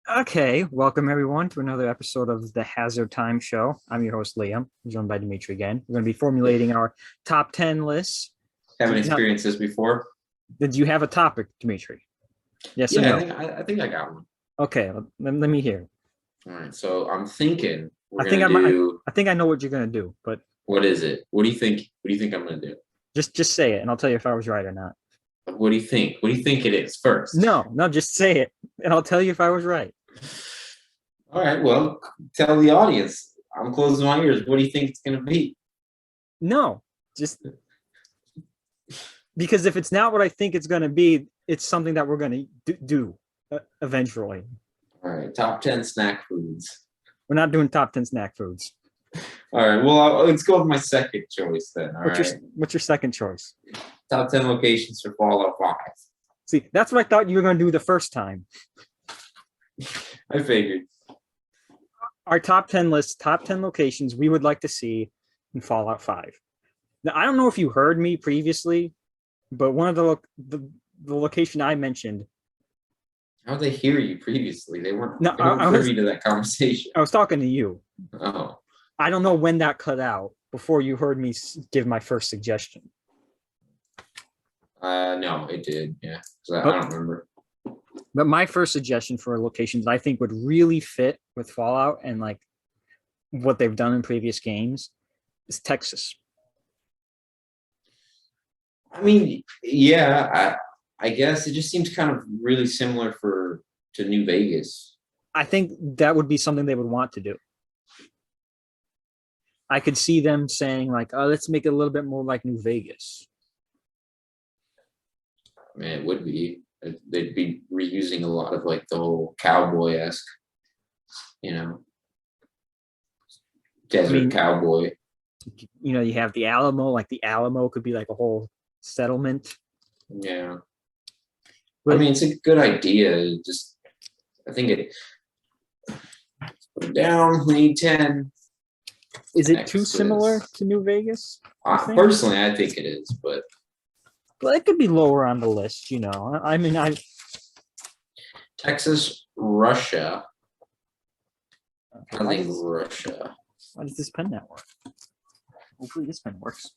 Okay, welcome everyone to another episode of the Hazard Time Show. I'm your host, Liam, joined by Dimitri again. We're going to be formulating our top 10 lists. Haven't Now, experienced this before. did you have a topic, Dimitri? Yes or Yeah, I no? think I think I got one. Okay, let me hear. All right, so I'm thinking I we're think gonna I'm, I, do. I think I know what you're going to do, but What is it? What do you think? What do you think I'm gonna do? just say it and I'll tell you if I was right or not. What do you think? What do you think it is first? No, just say it and I'll tell you if I was right. All right, well, tell the audience. I'm closing my ears. What do you think it's gonna be? No, just because if it's not what I think it's going to be, it's something that we're going to do eventually. All right, top 10 snack foods. We're not doing top 10 snack foods. All right, well, let's go with my second choice then. All right, What's your second choice? top 10 locations for Fallout 5. See, that's what I thought you were going to do the first time. I figured. Our top 10 list, top 10 locations we would like to see in Fallout 5. Now, I don't know if you heard me previously, but one of the location I mentioned. How'd they hear you previously? They weren't, No, they weren't privy to that conversation. I was talking to you. Oh. I don't know when that cut out before you heard me give my first suggestion. No, it did. Yeah, I don't remember. But my first suggestion for locations I think would really fit with Fallout and like what they've done in previous games is Texas. I mean, yeah, I guess it just seems kind of really similar to New Vegas. I think that would be something they would want to do. I could see them saying like, "Oh, let's make it a little bit more like New Vegas." Man, it would be. They'd be reusing a lot of like the whole cowboy-esque, desert cowboy. You have the Alamo. Like the Alamo could be like a whole settlement. Yeah, but, I mean, it's a good idea. Just, I think it. Put it down. We need 10. Is it too similar to New Vegas? Personally, I think it is, but it could be lower on the list. I mean, Texas, Russia. Okay, I think Russia. Why does this pen not work? Hopefully, this pen works.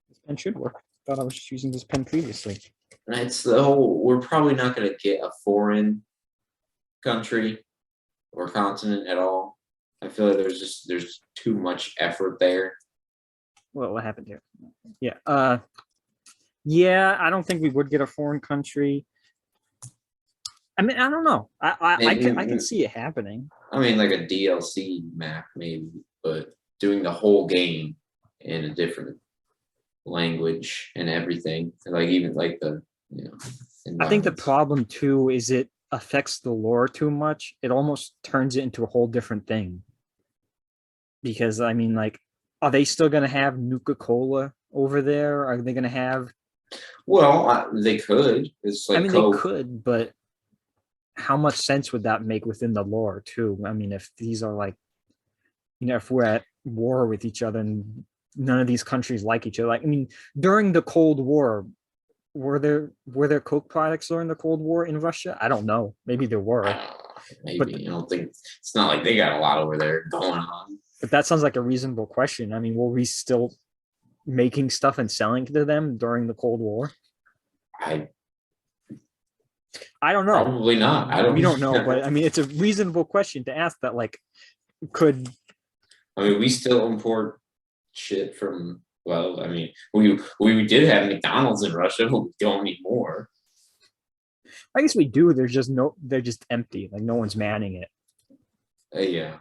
This pen should work. I thought I was just using this pen previously. It's the whole. We're probably not going to get a foreign country or continent at all. I feel like there's too much effort there. Well, what happened here? Yeah. Yeah, I don't think we would get a foreign country. I mean, I don't know. I can see it happening. I mean, like a DLC map maybe, but doing the whole game in a different language and everything, like even like the I think the problem too is it affects the lore too much. It almost turns it into a whole different thing. Because I mean, like, are they still going to have Nuka-Cola over there? Are they going to have? Well, they could. It's like Coke. They could, but how much sense would that make within the lore too? I mean, if these are like, if we're at war with each other and none of these countries like each other, like, I mean, during the Cold War, were there Coke products during the Cold War in Russia? I don't know. Maybe there were. Maybe. But, I don't think it's not like they got a lot over there going on. But that sounds like a reasonable question. I mean, were we still making stuff and selling to them during the Cold War? I don't know. Probably not. We don't know, but I mean, it's a reasonable question to ask. That like could. I mean, we still import shit from. Well, I mean, we did have McDonald's in Russia, but we don't need more. I guess we do. They're just empty. Like no one's manning it. Yeah.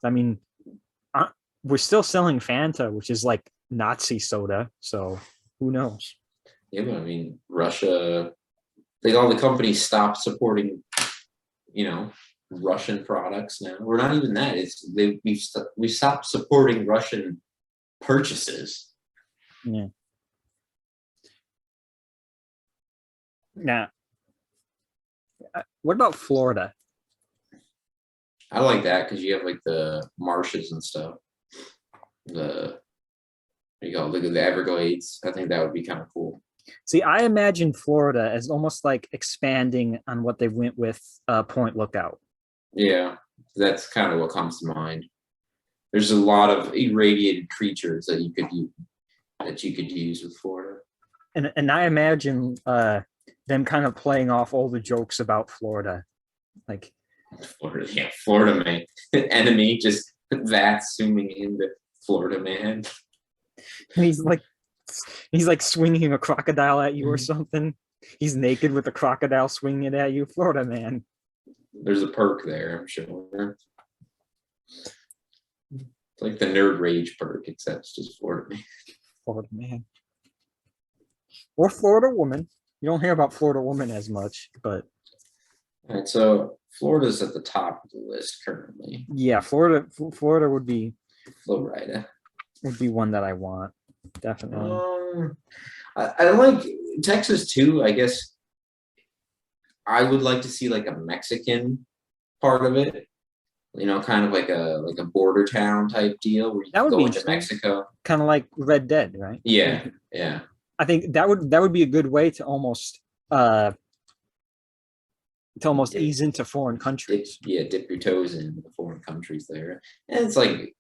I mean, we're still selling Fanta, which is like Nazi soda. So who knows? Yeah, but I mean, Russia, like all the companies stopped supporting, Russian products now. We're not even that. We stopped supporting Russian purchases. Yeah. Now, what about Florida? I like that because you have like the marshes and stuff. The Everglades. I think that would be kind of cool. See, I imagine Florida as almost like expanding on what they went with Point Lookout. Yeah, that's kind of what comes to mind. There's a lot of irradiated creatures that you could use with Florida. And I imagine them kind of playing off all the jokes about Florida. Like Florida, yeah, Florida man, enemy just that zooming into Florida man. he's like he's like swinging a crocodile at you or Mhm. something. He's naked with a crocodile swinging it at you. Florida man. There's a perk there, I'm sure. It's like the nerd rage perk, except it's just Florida man. Florida man. Or Florida woman. You don't hear about Florida woman as much, but All right, so Florida's at the top of the list currently. yeah, Florida would be Florida. one that I want. Definitely. I like Texas too. I guess I would like to see like a Mexican part of it. You know, kind of like a border town type deal where you That can would be go into interesting. Mexico. Kind of like Red Dead, right? Yeah, yeah. I think that would be a good way uh to almost Dip, ease into foreign countries. dip your toes in the foreign countries there. And it's like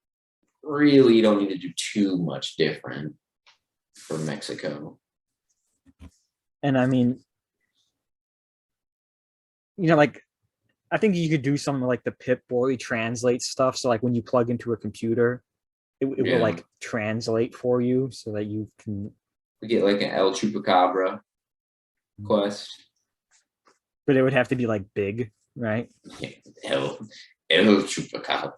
really you don't need to do too much different for Mexico. And I mean, like I think you could do something like the Pip-Boy translate stuff. So like when you plug into a computer, it will Yeah. like translate for you so that you can. We get like an El Chupacabra quest. But it would have to be like big, right? El, El Chupacabra.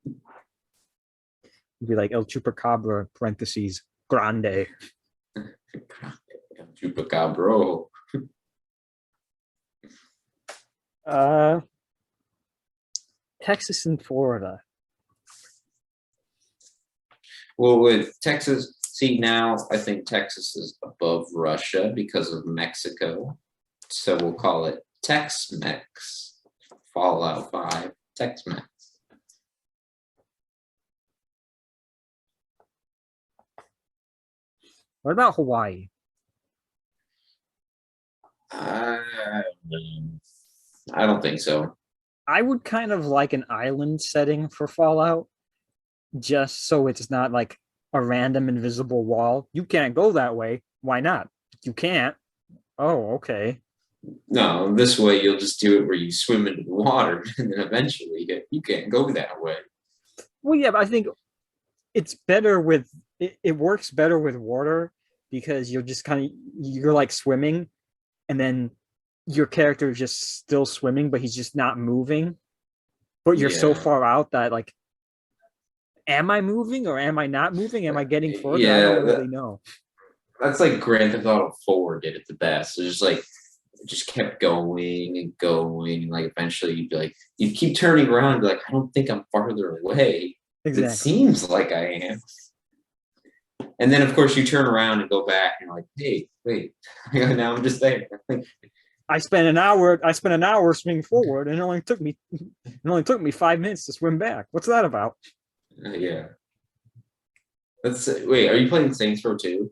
It'd be like El Chupacabra parentheses grande. El Chupacabra. Texas and Florida. Well, with Texas, see now I think Texas is above Russia because of Mexico. So we'll call it Tex-Mex. Fallout 5, Tex-Mex. What about Hawaii? I don't think so. I would kind of like an island setting for Fallout, just so it's not like a random invisible wall. You can't go that way. Why not? You can't. Oh, okay. No, this way you'll just do it where you swim into the water and then eventually you can't go that way. Well, yeah, but I think it's better with it works better with water because you're like swimming and then your character is just still swimming, but he's just not moving. But you're so Yeah. far out that like, am I moving or am I not moving? Am I getting further? I Yeah, don't really know. that's like Grand Theft Auto 4 did it the best. It's just like it just kept going and going, and like eventually you'd be like you keep turning around and be like, I don't think I'm farther away. It Exactly. seems like I am. And then of course you turn around and go back and you're like, hey, wait, now I'm just there. I spent an hour swimming forward, and it only took me 5 minutes to swim back. What's that about? Yeah. Let's wait, are you playing Saints Row 2?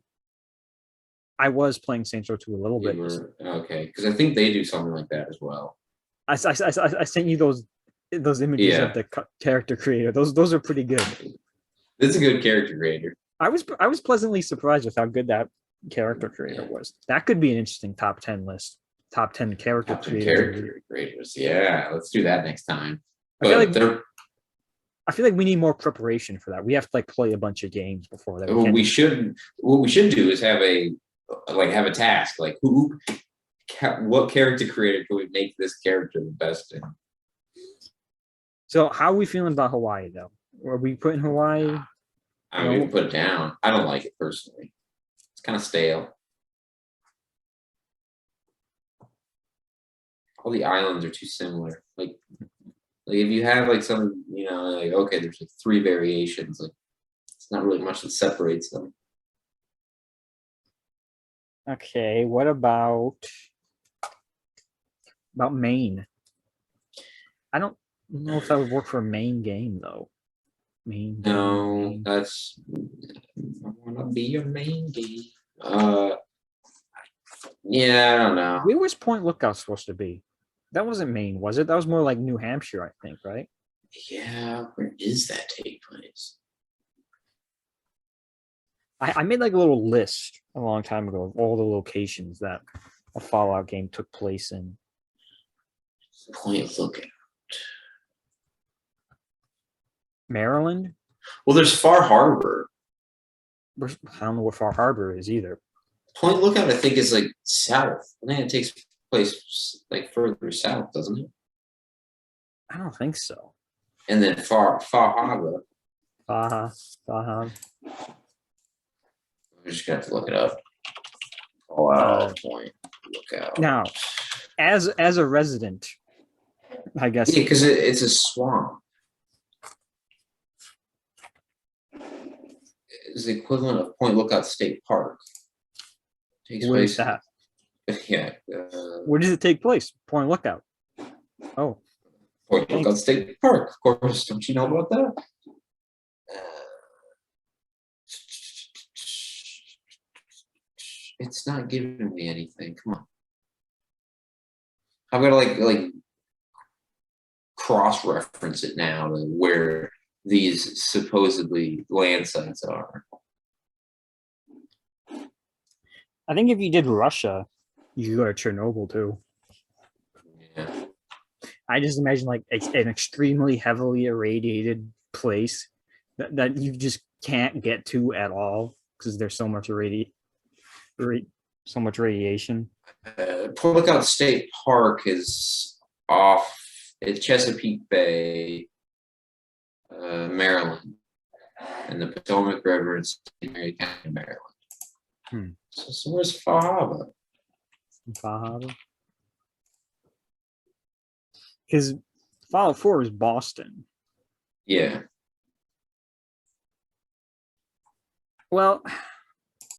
I was playing Saints Row 2 a little bit. Okay, because I think they do something like that as well. I sent you those images Yeah. of the character creator. Those are pretty good. It's a good character creator. I was pleasantly surprised with how good that character creator was. That could be an interesting top 10 list. Top 10 character Top 10 creators. character creators. Yeah, let's do that next time. I feel But like they're I feel like we need more preparation for that. We have to like play a bunch of games before that. what we should do is have a task like what character creator can we make this character the best in. So how are we feeling about Hawaii though? Are we putting Hawaii? I'm gonna put it down. I don't like it personally. It's kind of stale. All the islands are too similar. Like if you have like some, like okay, there's like 3 variations. Like it's not really much that separates them. Okay, what about Maine? I don't know if that would work for a main game though. Main game, No, Maine. that's I wanna be your main game. Yeah, I don't know. Where was Point Lookout supposed to be? That wasn't Maine, was it? That was more like New Hampshire, I think, right? Yeah, where is that take place? I made like a little list a long time ago of all the locations that a Fallout game took place in. Point Lookout. Maryland? Well, there's Far Harbor. I don't know what Far Harbor is either. Point Lookout, I think, is like south. I think it takes place like further south, doesn't it? I don't think so. And then Far Harbor. Baja, Baja. We just got to look it up. Fallout Point Lookout. Now, as a resident, I guess. Yeah, because it's a swamp. It's the equivalent of Point Lookout State Park. Takes Where's place. that? Yeah. Where does it take place? Point Lookout. Oh, Point Lookout State Park. Of course, don't you know about that? It's not giving me anything. Come on. I'm gonna like cross-reference it now to where these supposedly land sites are. I think if you did Russia, you go to Chernobyl too. Yeah. I just imagine like an extremely heavily irradiated place that you just can't get to at all because there's so much so much radiation. Point Lookout State Park is off at Chesapeake Bay, Maryland, and the Potomac River in St. Mary County, Maryland. So where's Far Harbor? Far Harbor. Because Fallout 4 is Boston. Yeah. Well,